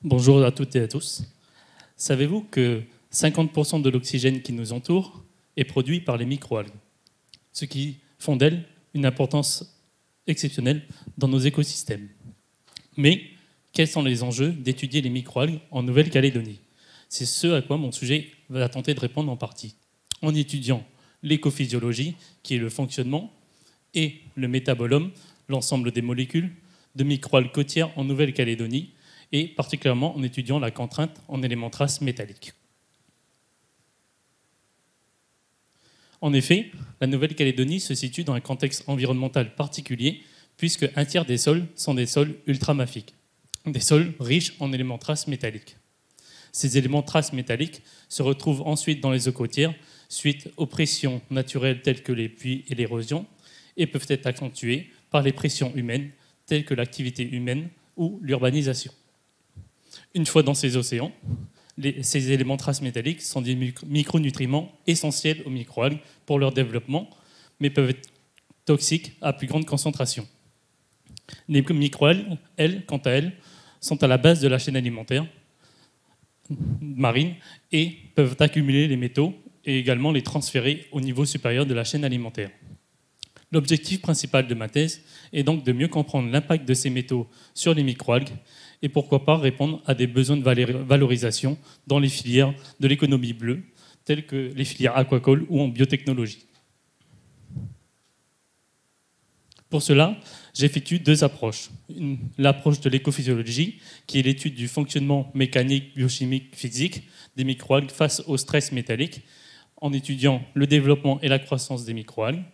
Bonjour à toutes et à tous. Savez-vous que 50% de l'oxygène qui nous entoure est produit par les microalgues, ce qui font d'elles une importance exceptionnelle dans nos écosystèmes. Mais quels sont les enjeux d'étudier les microalgues en Nouvelle-Calédonie? C'est ce à quoi mon sujet va tenter de répondre en partie, en étudiant l'écophysiologie, qui est le fonctionnement, et le métabolome, l'ensemble des molécules de microalgues côtières en Nouvelle-Calédonie, et particulièrement en étudiant la contrainte en éléments traces métalliques. En effet, la Nouvelle-Calédonie se situe dans un contexte environnemental particulier, puisque un tiers des sols sont des sols ultramafiques, des sols riches en éléments traces métalliques. Ces éléments traces métalliques se retrouvent ensuite dans les eaux côtières suite aux pressions naturelles telles que les pluies et l'érosion, et peuvent être accentuées par les pressions humaines telles que l'activité humaine ou l'urbanisation. Une fois dans ces océans, ces éléments traces métalliques sont des micronutriments essentiels aux microalgues pour leur développement, mais peuvent être toxiques à plus grande concentration. Les microalgues, elles, quant à elles, sont à la base de la chaîne alimentaire marine et peuvent accumuler les métaux et également les transférer au niveau supérieur de la chaîne alimentaire. L'objectif principal de ma thèse est donc de mieux comprendre l'impact de ces métaux sur les microalgues et pourquoi pas répondre à des besoins de valorisation dans les filières de l'économie bleue, telles que les filières aquacoles ou en biotechnologie. Pour cela, j'effectue deux approches. L'approche de l'écophysiologie, qui est l'étude du fonctionnement mécanique, biochimique, physique des microalgues face au stress métallique, en étudiant le développement et la croissance des microalgues,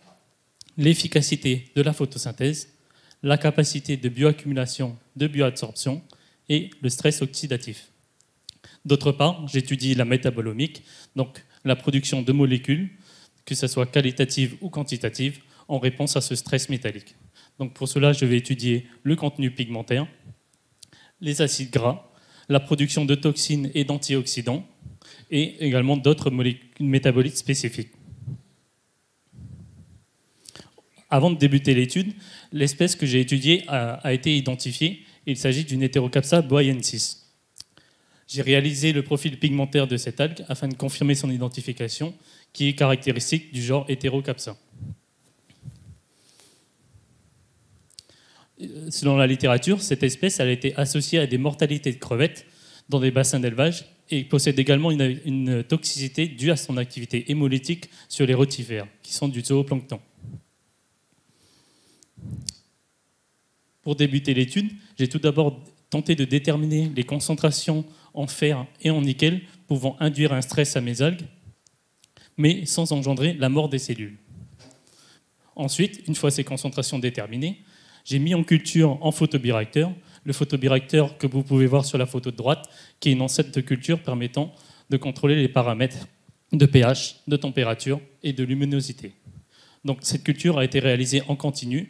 l'efficacité de la photosynthèse, la capacité de bioaccumulation, de bioabsorption et le stress oxydatif. D'autre part, j'étudie la métabolomique, donc la production de molécules, que ce soit qualitative ou quantitative, en réponse à ce stress métallique. Donc pour cela, je vais étudier le contenu pigmentaire, les acides gras, la production de toxines et d'antioxydants, et également d'autres métabolites spécifiques. Avant de débuter l'étude, l'espèce que j'ai étudiée a été identifiée. Il s'agit d'une Heterocapsa boayensis. J'ai réalisé le profil pigmentaire de cette algue afin de confirmer son identification, qui est caractéristique du genre Heterocapsa. Selon la littérature, cette espèce a été associée à des mortalités de crevettes dans des bassins d'élevage et possède également une toxicité due à son activité hémolytique sur les rotifères, qui sont du zooplancton. Pour débuter l'étude, j'ai tout d'abord tenté de déterminer les concentrations en fer et en nickel pouvant induire un stress à mes algues, mais sans engendrer la mort des cellules. Ensuite, une fois ces concentrations déterminées, j'ai mis en culture en photobioréacteur, le photobioréacteur que vous pouvez voir sur la photo de droite, qui est une enceinte de culture permettant de contrôler les paramètres de pH, de température et de luminosité. Donc cette culture a été réalisée en continu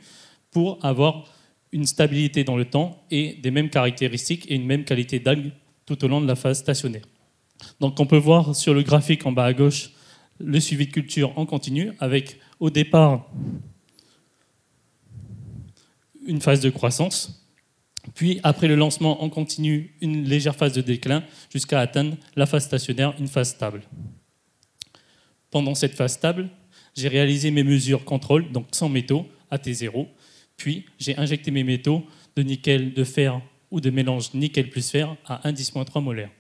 pour avoir une stabilité dans le temps et des mêmes caractéristiques et une même qualité d'algues tout au long de la phase stationnaire. Donc on peut voir sur le graphique en bas à gauche le suivi de culture en continu avec au départ une phase de croissance, puis après le lancement en continu une légère phase de déclin jusqu'à atteindre la phase stationnaire, une phase stable. Pendant cette phase stable, j'ai réalisé mes mesures contrôle, donc sans métaux, à T0, puis j'ai injecté mes métaux de nickel, de fer ou de mélange nickel plus fer à 1,3 molaire.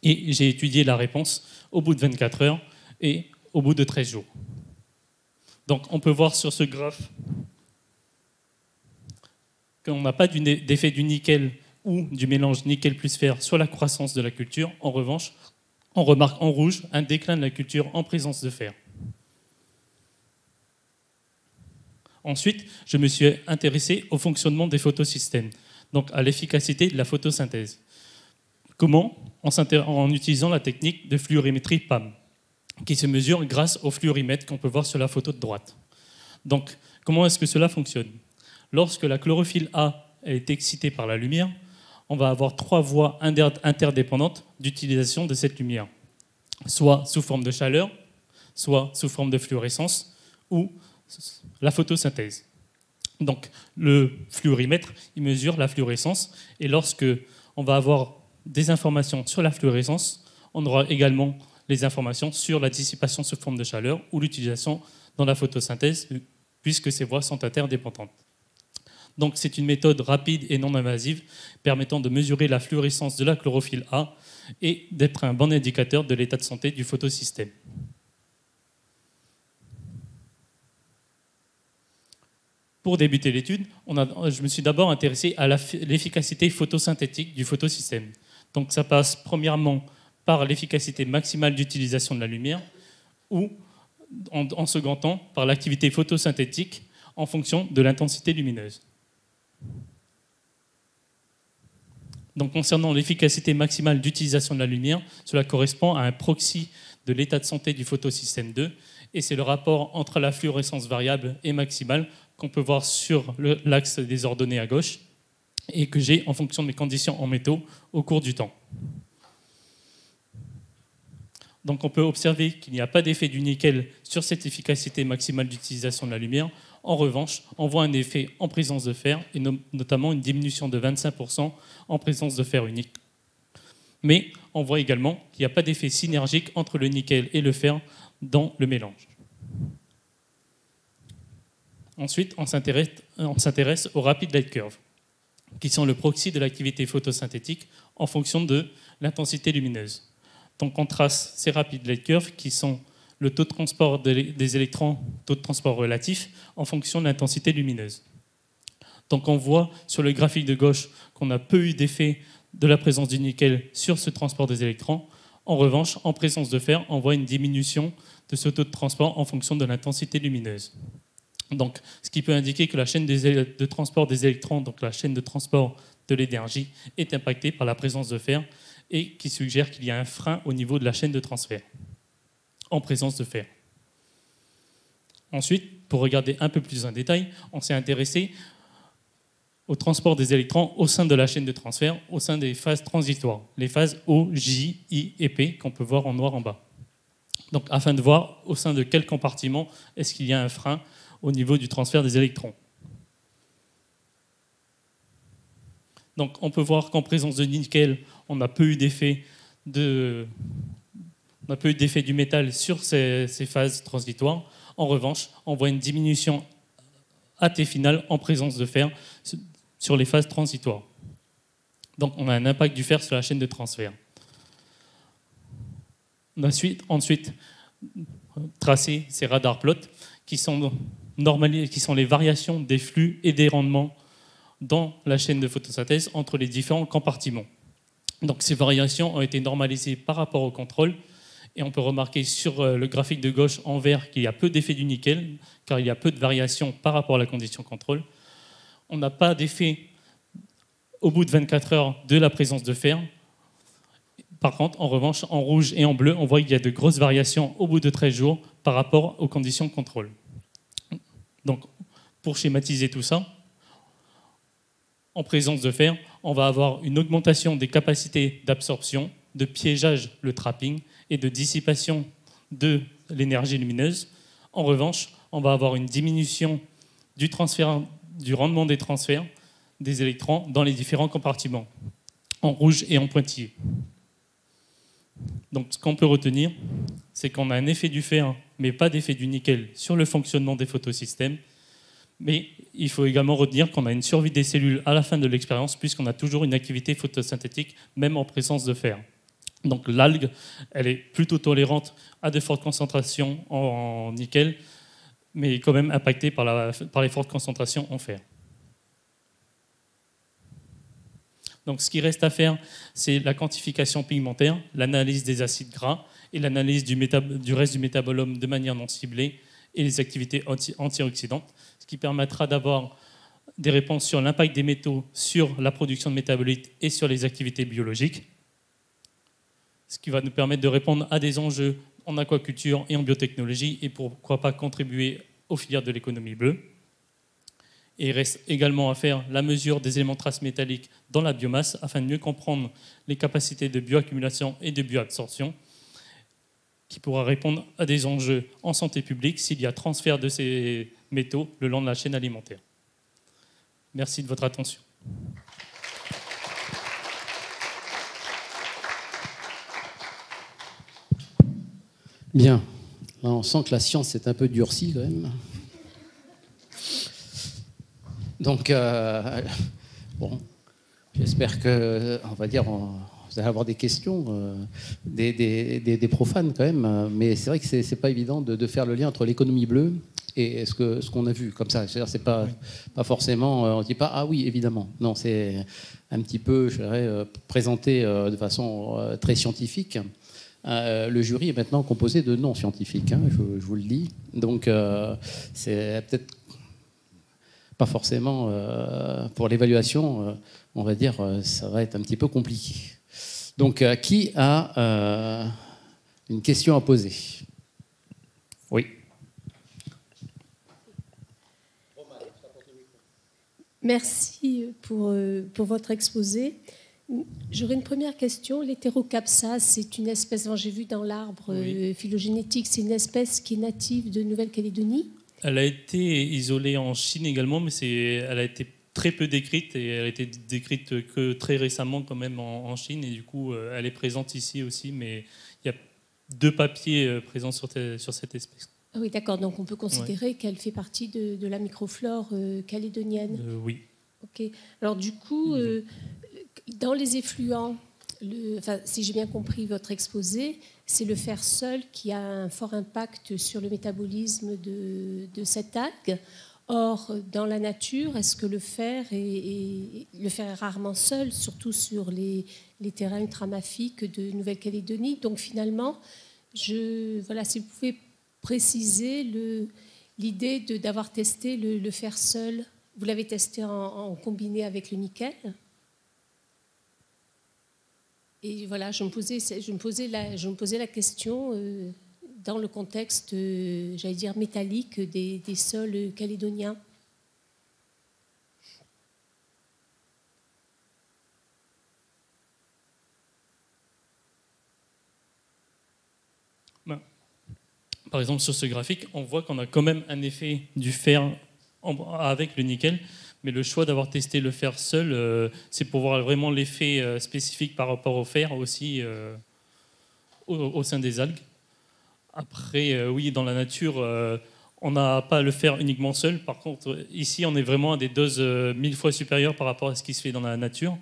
Et j'ai étudié la réponse au bout de 24 heures et au bout de 13 jours. Donc on peut voir sur ce graphe qu'on n'a pas d'effet du nickel ou du mélange nickel plus fer sur la croissance de la culture. En revanche, on remarque en rouge un déclin de la culture en présence de fer. Ensuite, je me suis intéressé au fonctionnement des photosystèmes, donc à l'efficacité de la photosynthèse. Comment? En utilisant la technique de fluorimétrie PAM, qui se mesure grâce au fluorimètre qu'on peut voir sur la photo de droite. Donc, comment est-ce que cela fonctionne? Lorsque la chlorophylle A est excitée par la lumière, on va avoir trois voies interdépendantes d'utilisation de cette lumière, soit sous forme de chaleur, soit sous forme de fluorescence, ou la photosynthèse. Donc le fluorimètre, il mesure la fluorescence, et lorsque on va avoir des informations sur la fluorescence. On aura également les informations sur la dissipation sous forme de chaleur ou l'utilisation dans la photosynthèse, puisque ces voies sont interdépendantes. Donc c'est une méthode rapide et non invasive permettant de mesurer la fluorescence de la chlorophylle A et d'être un bon indicateur de l'état de santé du photosystème. Pour débuter l'étude, je me suis d'abord intéressé à l'efficacité photosynthétique du photosystème. Donc ça passe premièrement par l'efficacité maximale d'utilisation de la lumière ou, en second temps, par l'activité photosyntétique en fonction de l'intensité lumineuse. Donc, concernant l'efficacité maximale d'utilisation de la lumière, cela correspond à un proxy de l'état de santé du photosystème 2, et c'est le rapport entre la fluorescence variable et maximale qu'on peut voir sur l'axe des ordonnées à gauche et que j'ai en fonction de mes conditions en métaux au cours du temps. Donc on peut observer qu'il n'y a pas d'effet du nickel sur cette efficacité maximale d'utilisation de la lumière. En revanche, on voit un effet en présence de fer, et notamment une diminution de 25% en présence de fer unique. Mais on voit également qu'il n'y a pas d'effet synergique entre le nickel et le fer dans le mélange. Ensuite, on s'intéresse aux rapid light curves, qui sont le proxy de l'activité photosynthétique en fonction de l'intensité lumineuse. Donc on trace ces rapid light curves qui sont le taux de transport des électrons, taux de transport relatif, en fonction de l'intensité lumineuse. Donc on voit sur le graphique de gauche qu'on a peu eu d'effet de la présence du nickel sur ce transport des électrons. En revanche, en présence de fer, on voit une diminution de ce taux de transport en fonction de l'intensité lumineuse. Donc, ce qui peut indiquer que la chaîne de transport des électrons, donc la chaîne de transport de l'énergie, est impactée par la présence de fer et qui suggère qu'il y a un frein au niveau de la chaîne de transfert en présence de fer. Ensuite, pour regarder un peu plus en détail, on s'est intéressé au transport des électrons au sein de la chaîne de transfert, au sein des phases transitoires, les phases O, J, I et P qu'on peut voir en noir en bas. Donc, afin de voir au sein de quel compartiment est-ce qu'il y a un frein au niveau du transfert des électrons. Donc, on peut voir qu'en présence de nickel, on n'a peu eu d'effet du métal sur ces phases transitoires. En revanche, on voit une diminution à T finale en présence de fer sur les phases transitoires. Donc, on a un impact du fer sur la chaîne de transfert. On a ensuite tracé ces radar plots qui sont les variations des flux et des rendements dans la chaîne de photosynthèse entre les différents compartiments. Donc ces variations ont été normalisées par rapport au contrôle et on peut remarquer sur le graphique de gauche en vert qu'il y a peu d'effet du nickel car il y a peu de variations par rapport à la condition contrôle. On n'a pas d'effet au bout de 24 heures de la présence de fer. Par contre, en revanche, en rouge et en bleu, on voit qu'il y a de grosses variations au bout de 13 jours par rapport aux conditions contrôle. Donc, pour schématiser tout ça, en présence de fer, on va avoir une augmentation des capacités d'absorption, de piégeage, le trapping, et de dissipation de l'énergie lumineuse. En revanche, on va avoir une diminution du rendement des transferts des électrons dans les différents compartiments, en rouge et en pointillé. Donc, ce qu'on peut retenir, c'est qu'on a un effet du fer, mais pas d'effet du nickel sur le fonctionnement des photosystèmes. Mais il faut également retenir qu'on a une survie des cellules à la fin de l'expérience, puisqu'on a toujours une activité photosynthétique, même en présence de fer. Donc l'algue, elle est plutôt tolérante à de fortes concentrations en nickel, mais quand même impactée par les fortes concentrations en fer. Donc ce qui reste à faire, c'est la quantification pigmentaire, l'analyse des acides gras et l'analyse du reste du métabolome de manière non ciblée et les activités antioxydantes, ce qui permettra d'avoir des réponses sur l'impact des métaux sur la production de métabolites et sur les activités biologiques, ce qui va nous permettre de répondre à des enjeux en aquaculture et en biotechnologie et pourquoi pas contribuer aux filières de l'économie bleue. Et il reste également à faire la mesure des éléments traces métalliques dans la biomasse afin de mieux comprendre les capacités de bioaccumulation et de bioabsorption qui pourra répondre à des enjeux en santé publique s'il y a transfert de ces métaux le long de la chaîne alimentaire. Merci de votre attention. Bien. Là, on sent que la science est un peu durcie quand même. Donc, bon, j'espère que, on va dire, vous allez avoir des questions, des profanes quand même. Mais c'est vrai que c'est pas évident de faire le lien entre l'économie bleue et ce qu'on a vu comme ça. C'est pas forcément, on dit pas ah oui évidemment. Non, c'est un petit peu, je dirais, présenté de façon très scientifique. Le jury est maintenant composé de non-scientifiques, hein, je vous le dis. Donc, c'est peut-être pas forcément pour l'évaluation, on va dire, ça va être un petit peu compliqué. Donc, qui a une question à poser? Oui. Merci pour votre exposé. J'aurais une première question. L'hétérocapsa, c'est une espèce, j'ai vu dans l'arbre phylogénétique, c'est une espèce qui est native de Nouvelle-Calédonie. Elle a été isolée en Chine également, mais elle a été très peu décrite et elle a été décrite que très récemment quand même en Chine. Et du coup, elle est présente ici aussi, mais il y a 2 papiers présents sur cette espèce. Ah oui, d'accord. Donc on peut considérer qu'elle fait partie de la microflore calédonienne. Oui. Ok. Alors du coup, dans les effluents, si j'ai bien compris votre exposé, c'est le fer seul qui a un fort impact sur le métabolisme de cette algue. Or, dans la nature, est-ce que le fer est rarement seul, surtout sur les terrains ultramafiques de Nouvelle-Calédonie. Donc finalement, si vous pouvez préciser l'idée d'avoir testé le fer seul. Vous l'avez testé en combiné avec le nickel. Et voilà, je me posais la question dans le contexte, j'allais dire, métallique des sols calédoniens. Par exemple, sur ce graphique, on voit qu'on a quand même un effet du fer avec le nickel. Mais le choix d'avoir testé le fer seul, c'est pour voir vraiment l'effet spécifique par rapport au fer aussi au sein des algues. Après, oui, dans la nature, on n'a pas le fer uniquement seul. Par contre, ici, on est vraiment à des doses 1000 fois supérieures par rapport à ce qui se fait dans la nature.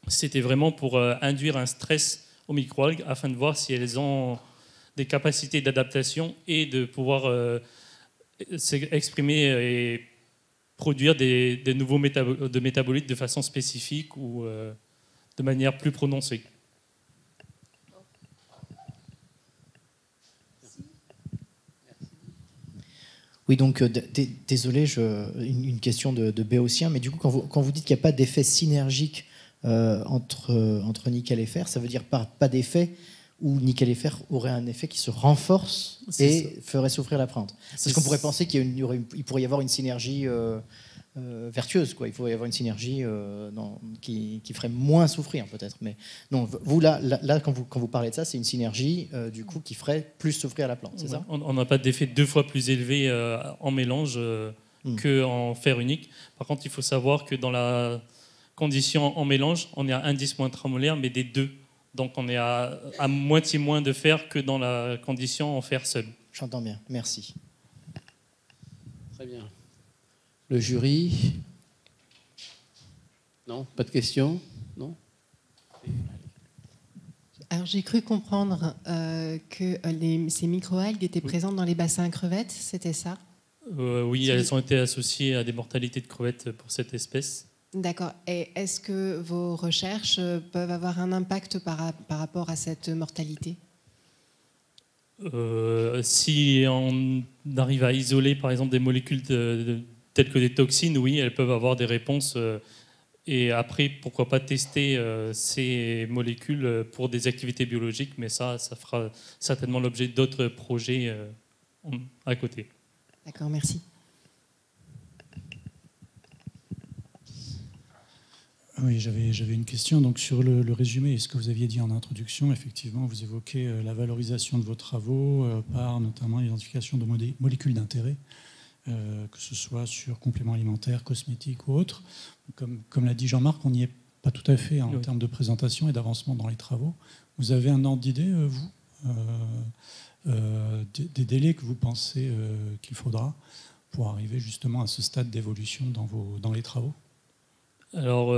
C'était vraiment pour induire un stress aux microalgues afin de voir si elles ont des capacités d'adaptation et de pouvoir s'exprimer et produire des nouveaux métabolites de façon spécifique ou de manière plus prononcée. Oui, donc désolé, une question de béotien, mais du coup, quand vous dites qu'il n'y a pas d'effet synergique entre nickel et fer, ça veut dire pas d'effet où nickel et fer auraient un effet qui se renforce et ferait souffrir la plante. Parce qu'on pourrait penser qu'il pourrait y avoir une synergie vertueuse, quoi. Il pourrait y avoir une synergie qui ferait moins souffrir, peut-être. Mais non, vous, là quand vous parlez de ça, c'est une synergie du coup, qui ferait plus souffrir la plante, c'est ça? On n'a pas d'effet 2 fois plus élevé en mélange qu'en fer unique. Par contre, il faut savoir que dans la condition en mélange, on est à indice moins tramolaire, mais des 2. Donc on est à moitié moins de fer que dans la condition en fer seul. J'entends bien, merci. Très bien. Le jury? Non? Pas de questions? Non? Alors j'ai cru comprendre que ces microalgues étaient présentes dans les bassins à crevettes, c'était ça? Oui, elles ont été associées à des mortalités de crevettes pour cette espèce. D'accord. Et est-ce que vos recherches peuvent avoir un impact par rapport à cette mortalité? Si on arrive à isoler, par exemple, des molécules telles que des toxines, oui, elles peuvent avoir des réponses. Et après, pourquoi pas tester ces molécules pour des activités biologiques, mais ça fera certainement l'objet d'autres projets à côté. D'accord, merci. Oui, j'avais une question donc, sur le résumé et ce que vous aviez dit en introduction. Effectivement, vous évoquez la valorisation de vos travaux par notamment l'identification de molécules d'intérêt, que ce soit sur compléments alimentaires, cosmétiques ou autres. Comme l'a dit Jean-Marc, on n'y est pas tout à fait en termes de présentation et d'avancement dans les travaux. Vous avez un ordre d'idée, vous, des délais que vous pensez qu'il faudra pour arriver justement à ce stade d'évolution dans les travaux? Alors,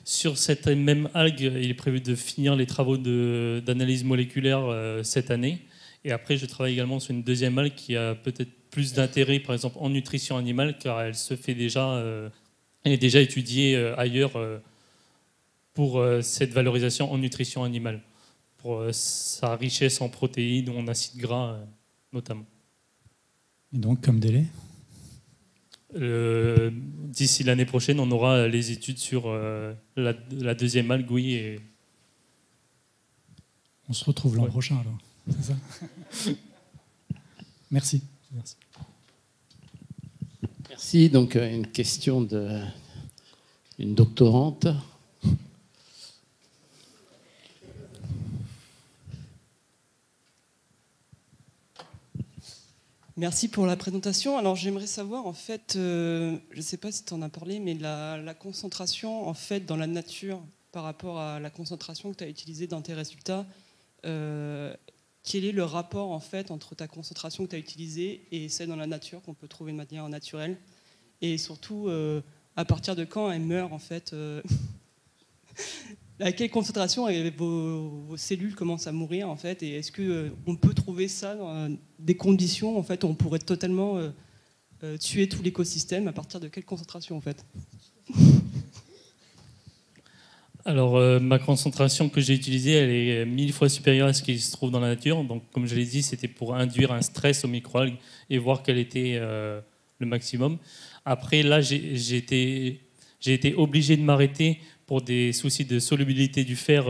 sur cette même algue, il est prévu de finir les travaux d'analyse moléculaire cette année. Et après, je travaille également sur une deuxième algue qui a peut-être plus d'intérêt, par exemple, en nutrition animale, car elle se fait déjà, elle est déjà étudiée ailleurs pour cette valorisation en nutrition animale, pour sa richesse en protéines ou en acides gras notamment. Et donc, comme délai? D'ici l'année prochaine, on aura les études sur la deuxième algue, oui. Et... On se retrouve l'an prochain, alors. C'est ça? Merci. Merci. Merci. Donc, une question d'une doctorante. Merci pour la présentation. Alors j'aimerais savoir, en fait, je ne sais pas si tu en as parlé, mais la concentration en fait, dans la nature par rapport à la concentration que tu as utilisée dans tes résultats, quel est le rapport en fait, entre ta concentration que tu as utilisée et celle dans la nature qu'on peut trouver de manière naturelle? Et surtout, à partir de quand elle meurt en fait à quelle concentration vos cellules commencent à mourir en fait, et est-ce qu'on peut trouver ça dans des conditions en fait où on pourrait totalement tuer tout l'écosystème? À partir de quelle concentration en fait? Alors ma concentration que j'ai utilisée, elle est 1000 fois supérieure à ce qui se trouve dans la nature. Donc comme je l'ai dit, c'était pour induire un stress aux microalgues et voir quel était le maximum. Après là, j'ai été obligé de m'arrêter pour des soucis de solubilité du fer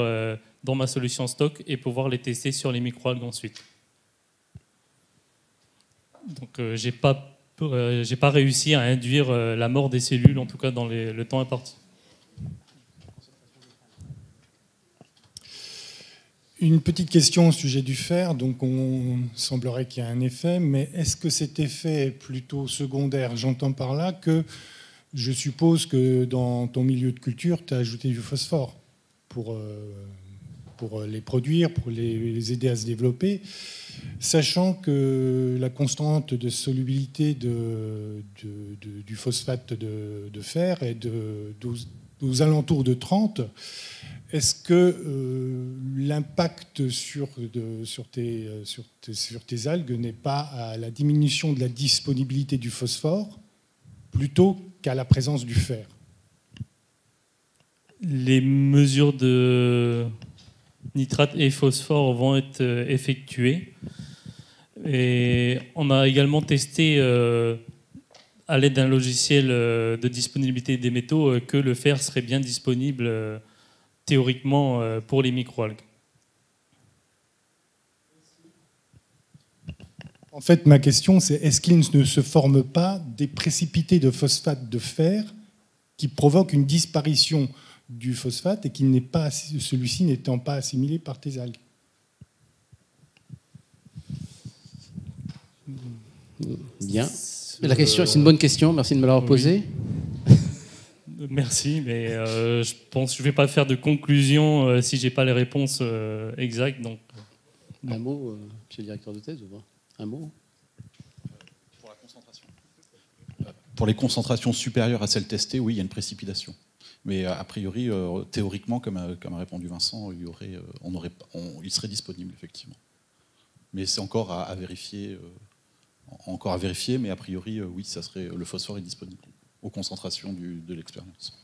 dans ma solution stock et pouvoir les tester sur les microalgues ensuite. Donc j'ai pas réussi à induire la mort des cellules, en tout cas dans le temps imparti. Une petite question au sujet du fer. Donc on semblerait qu'il y a un effet, mais est-ce que cet effet est plutôt secondaire? J'entends par là que je suppose que dans ton milieu de culture, tu as ajouté du phosphore pour les produire, pour les aider à se développer, sachant que la constante de solubilité du phosphate de fer est aux alentours de 30. Est-ce que l'impact sur tes algues n'est pas à la diminution de la disponibilité du phosphore plutôt qu'à la présence du fer? Les mesures de nitrate et phosphore vont être effectuées. Et on a également testé, à l'aide d'un logiciel de disponibilité des métaux, que le fer serait bien disponible théoriquement pour les microalgues. En fait, ma question, c'est est-ce qu'il ne se forme pas des précipités de phosphate de fer qui provoquent une disparition du phosphate et celui-ci n'étant pas assimilé par tes algues? Bien. La question, c'est une bonne question. Merci de me l'avoir posée. Merci, mais je pense que je ne vais pas faire de conclusion si je n'ai pas les réponses exactes. Donc, un mot, monsieur le directeur de thèse, ou pas? Un mot? Pour la concentration. Pour les concentrations supérieures à celles testées, oui, il y a une précipitation. Mais a priori, théoriquement, comme a répondu Vincent, il serait disponible, effectivement. Mais c'est encore à vérifier. Mais a priori, oui, le phosphore est disponible aux concentrations de l'expérience.